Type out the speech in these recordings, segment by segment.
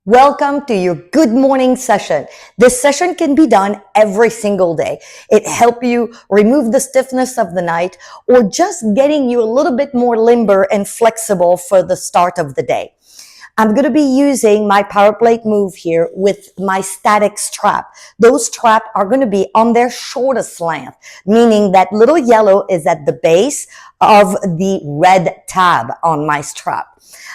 Welcome to your good morning session. This session can be done every single day. It helps you remove the stiffness of the night or just getting you a little bit more limber and flexible for the start of the day. I'm going to be using my power plate move here with my static strap. Those straps are going to be on their shortest length, meaning that little yellow is at the base of the red tab on my strap.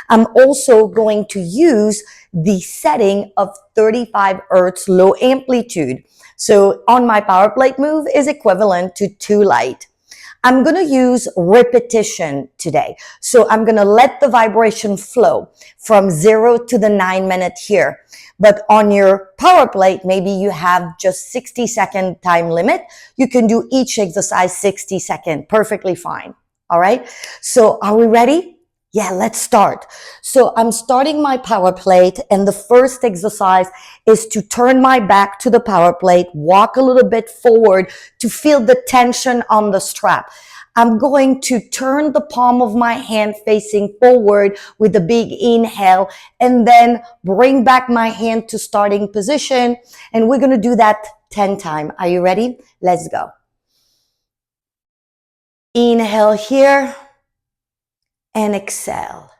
I'm also going to use the setting of 35 hertz low amplitude. So on my power plate move is equivalent to 2 light. I'm going to use repetition today. So I'm going to let the vibration flow from 0 to the 9-minute here. But on your power plate, maybe you have just 60-second time limit. You can do each exercise 60 seconds, perfectly fine. All right. So are we ready? Yeah, let's start. So I'm starting my power plate, and the first exercise is to turn my back to the power plate, walk a little bit forward to feel the tension on the strap. I'm going to turn the palm of my hand facing forward with a big inhale and then bring back my hand to starting position. And we're going to do that 10 times. Are you ready? Let's go. Inhale here and exhale.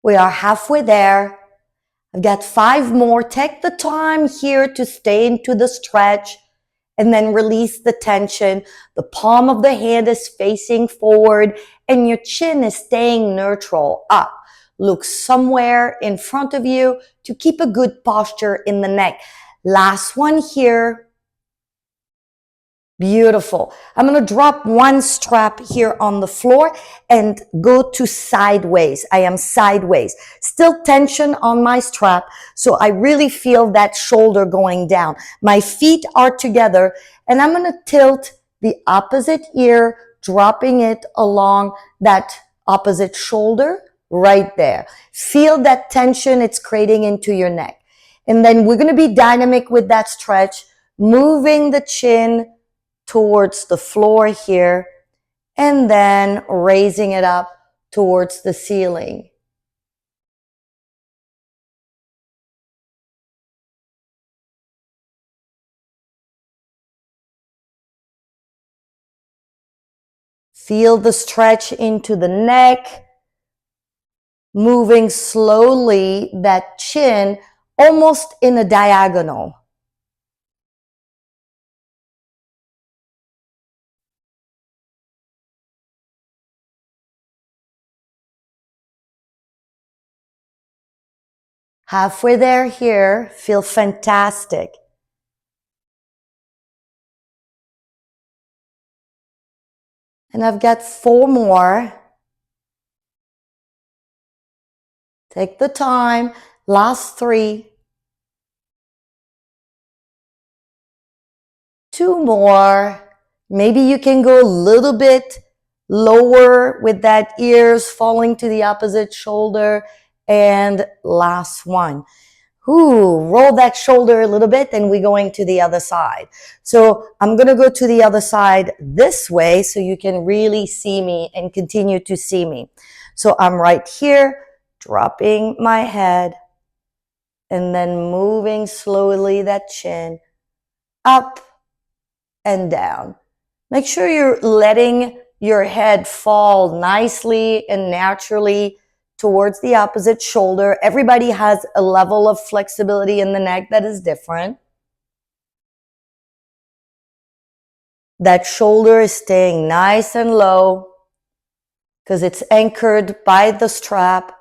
We are halfway there. I've got 5 more. Take the time here to stay into the stretch and then release the tension. The palm of the hand is facing forward and your chin is staying neutral up. Look somewhere in front of you to keep a good posture in the neck. Last one here. Beautiful. I'm going to drop one strap here on the floor and go to sideways. I am sideways. Still tension on my strap. So I really feel that shoulder going down. My feet are together and I'm going to tilt the opposite ear, dropping it along that opposite shoulder right there. Feel that tension it's creating into your neck. And then we're going to be dynamic with that stretch, moving the chin towards the floor here, and then raising it up towards the ceiling. Feel the stretch into the neck, moving slowly that chin almost in a diagonal. Halfway there here, feel fantastic. And I've got 4 more. Take the time. Last 3. 2 more. Maybe you can go a little bit lower with that ears falling to the opposite shoulder. And last one. Ooh, roll that shoulder a little bit and we're going to the other side. So I'm going to go to the other side this way so you can really see me and continue to see me. So I'm right here, dropping my head and then moving slowly that chin up and down. Make sure you're letting your head fall nicely and naturally towards the opposite shoulder. Everybody has a level of flexibility in the neck that is different. That shoulder is staying nice and low because it's anchored by the strap.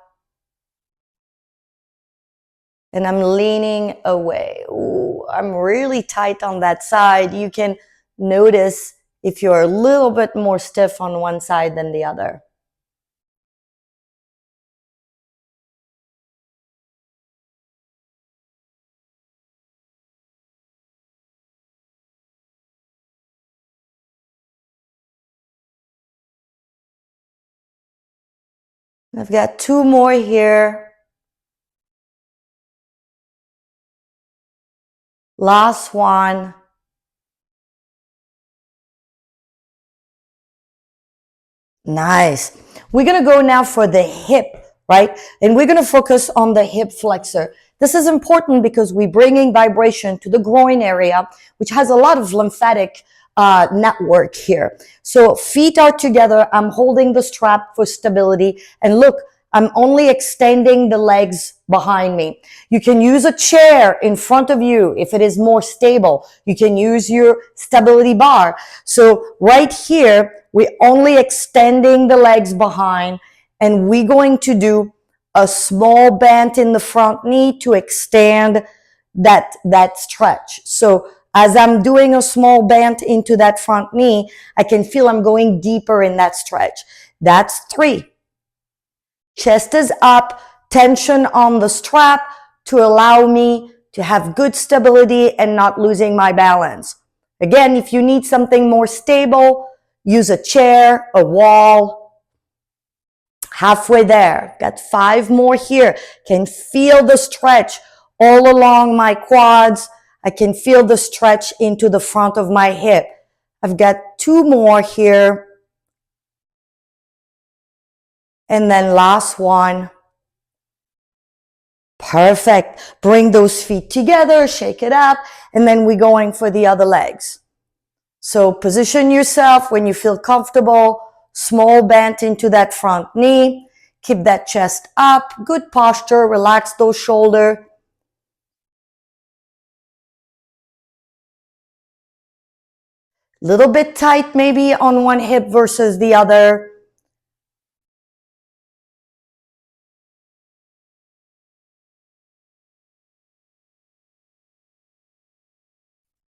And I'm leaning away. Ooh, I'm really tight on that side. You can notice if you're a little bit more stiff on one side than the other. I've got 2 more here. Last one. Nice. We're going to go now for the hip, right? And we're going to focus on the hip flexor. This is important because we're bringing vibration to the groin area, which has a lot of lymphatic network here. So feet are together. I'm holding the strap for stability. And look, I'm only extending the legs behind me. You can use a chair in front of you if it is more stable. You can use your stability bar. So right here, we're only extending the legs behind, and we're going to do a small bend in the front knee to extend that stretch. So as I'm doing a small bend into that front knee, I can feel I'm going deeper in that stretch. That's 3. Chest is up, tension on the strap to allow me to have good stability and not losing my balance. Again, if you need something more stable, use a chair, a wall. Halfway there. Got 5 more here. Can feel the stretch all along my quads. I can feel the stretch into the front of my hip. I've got 2 more here. And then last one. Perfect. Bring those feet together, shake it up, and then we're going for the other legs. So position yourself when you feel comfortable, small bend into that front knee, keep that chest up, good posture, relax those shoulders. Little bit tight maybe on one hip versus the other.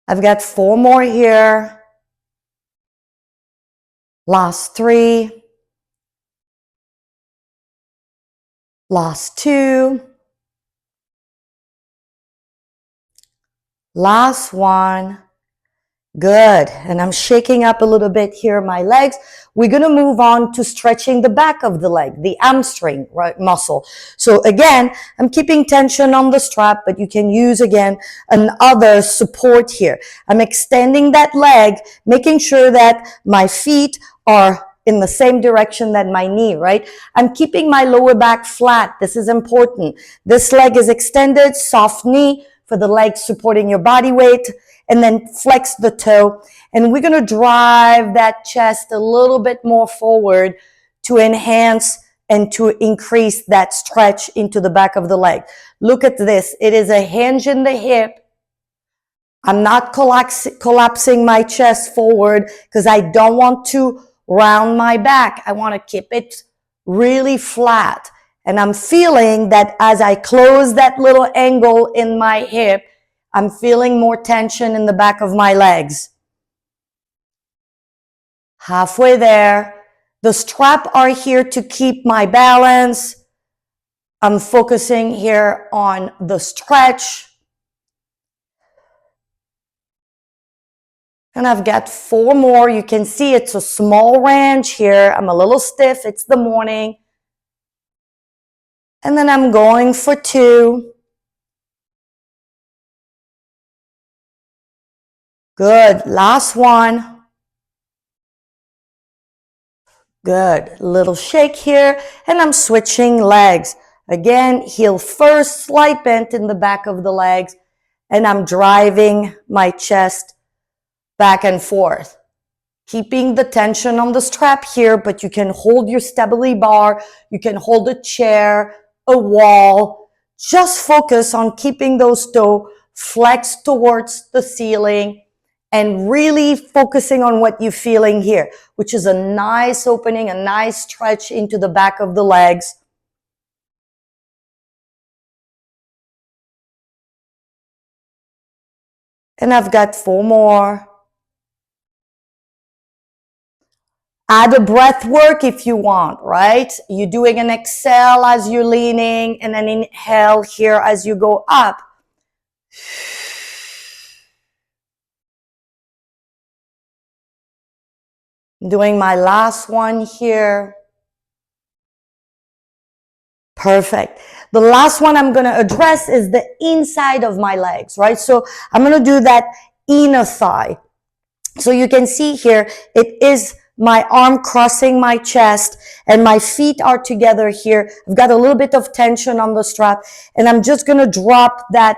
I've got 4 more here. Last 3. Last 2. Last 1. Good. And I'm shaking up a little bit here my legs. We're going to move on to stretching the back of the leg, the hamstring, right, muscle. So again, I'm keeping tension on the strap, but you can use again another support here. I'm extending that leg, making sure that my feet are in the same direction that my knee, right? I'm keeping my lower back flat. This is important. This leg is extended, soft knee for the leg supporting your body weight, and then flex the toe. And we're going to drive that chest a little bit more forward to enhance and to increase that stretch into the back of the leg. Look at this. It is a hinge in the hip. I'm not collapsing my chest forward because I don't want to round my back. I want to keep it really flat. And I'm feeling that as I close that little angle in my hip, I'm feeling more tension in the back of my legs. Halfway there. The straps are here to keep my balance. I'm focusing here on the stretch. And I've got 4 more. You can see it's a small range here. I'm a little stiff. It's the morning. And then I'm going for 2. Good. Last one. Good. Little shake here. And I'm switching legs. Again, heel first, slight bend in the back of the legs. And I'm driving my chest back and forth. Keeping the tension on the strap here, but you can hold your stability bar. You can hold a chair, a wall. Just focus on keeping those toes flexed towards the ceiling and really focusing on what you're feeling here, which is a nice opening, a nice stretch into the back of the legs. And I've got 4 more. Add a breath work if you want, right? You're doing an exhale as you're leaning and an inhale here as you go up. Doing my last one here. Perfect. The last one I'm going to address is the inside of my legs, right? So I'm going to do that inner thigh. So you can see here, it is my arm crossing my chest and my feet are together here. I've got a little bit of tension on the strap and I'm just going to drop that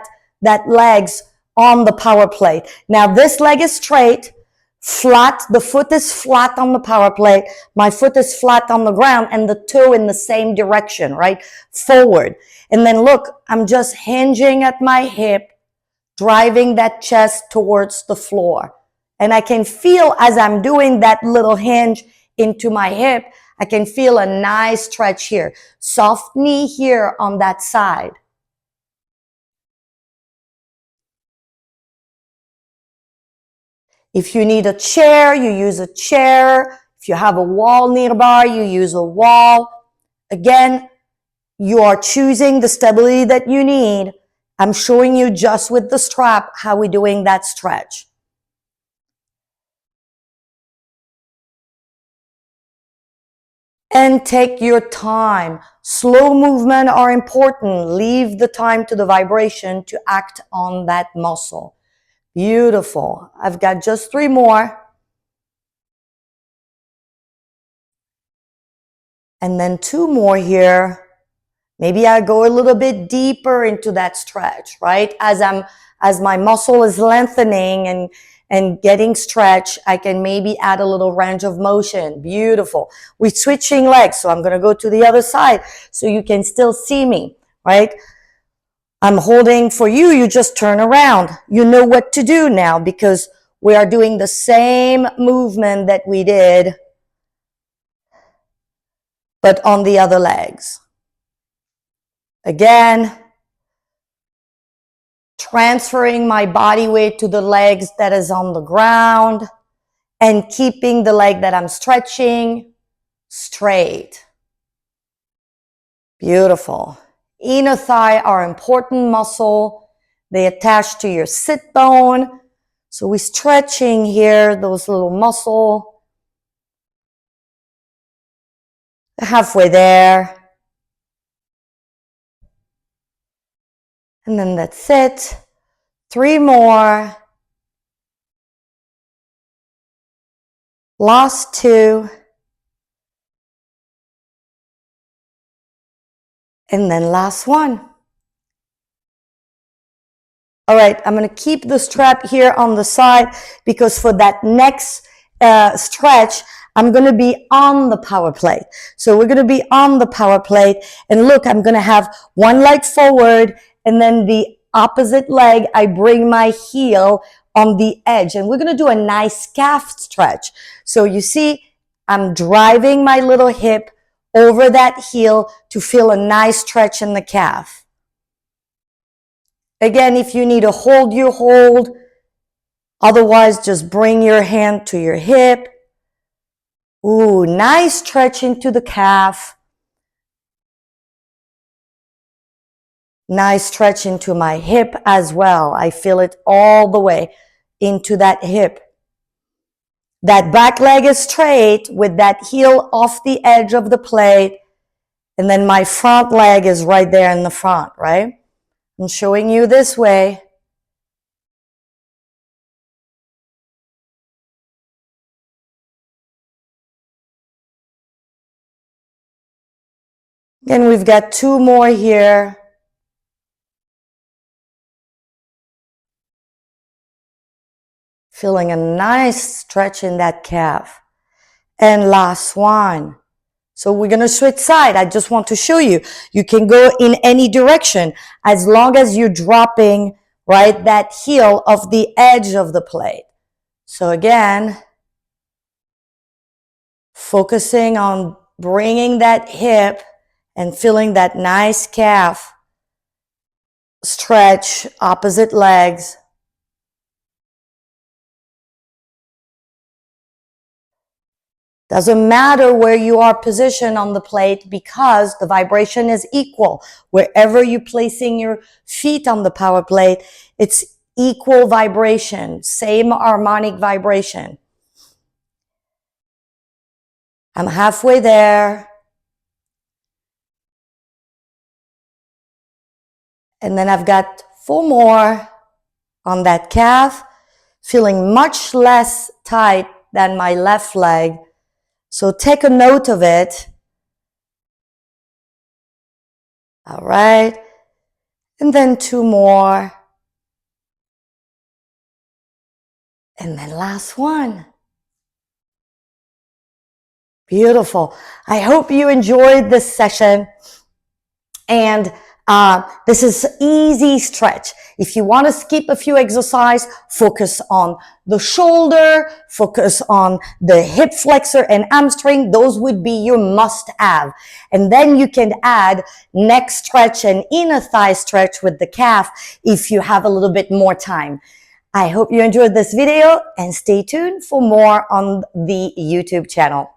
legs on the power plate. Now this leg is straight, flat. The foot is flat on the power plate. My foot is flat on the ground and the toe in the same direction, right? Forward. And then look, I'm just hinging at my hip, driving that chest towards the floor. And I can feel as I'm doing that little hinge into my hip, I can feel a nice stretch here. Soft knee here on that side. If you need a chair, you use a chair. If you have a wall nearby, you use a wall. Again, you are choosing the stability that you need. I'm showing you just with the strap how we're doing that stretch. And take your time. Slow movement are important. Leave the time to the vibration to act on that muscle. Beautiful. I've got just 3 more. And then 2 more here. Maybe I go a little bit deeper into that stretch, right? As my muscle is lengthening and getting stretched, I can maybe add a little range of motion. Beautiful. We're switching legs. So I'm going to go to the other side so you can still see me, right? I'm holding for you. You just turn around. You know what to do now because we are doing the same movement that we did, but on the other legs. Again, transferring my body weight to the legs that is on the ground and keeping the leg that I'm stretching straight. Beautiful. Inner thigh are important muscle. They attach to your sit bone. So we're stretching here, those little muscle. Halfway there. And then that's it. 3 more. Last 2. And then last 1. All right, I'm going to keep the strap here on the side because for that next stretch, I'm going to be on the power plate. So we're going to be on the power plate. And look, I'm going to have one leg forward and then the opposite leg, I bring my heel on the edge. And we're going to do a nice calf stretch. So you see, I'm driving my little hip over that heel to feel a nice stretch in the calf. Again, if you need to hold, you hold. Otherwise, just bring your hand to your hip. Ooh, nice stretch into the calf. Nice stretch into my hip as well. I feel it all the way into that hip. That back leg is straight with that heel off the edge of the plate. And then my front leg is right there in the front, right? I'm showing you this way. And we've got 2 more here. Feeling a nice stretch in that calf. And last one. So we're going to switch side. I just want to show you. You can go in any direction as long as you're dropping, right, that heel of the edge of the plate. So again, focusing on bringing that hip and feeling that nice calf stretch, opposite legs. Doesn't matter where you are positioned on the plate because the vibration is equal. Wherever you're placing your feet on the power plate, it's equal vibration, same harmonic vibration. I'm halfway there. And then I've got 4 more on that calf, feeling much less tight than my left leg. So take a note of it. All right. And then 2 more. And then last one. Beautiful. I hope you enjoyed this session. And this is easy stretch. If you want to skip a few exercises, focus on the shoulder, focus on the hip flexor and hamstring. Those would be your must have. And then you can add neck stretch and inner thigh stretch with the calf if you have a little bit more time. I hope you enjoyed this video and stay tuned for more on the YouTube channel.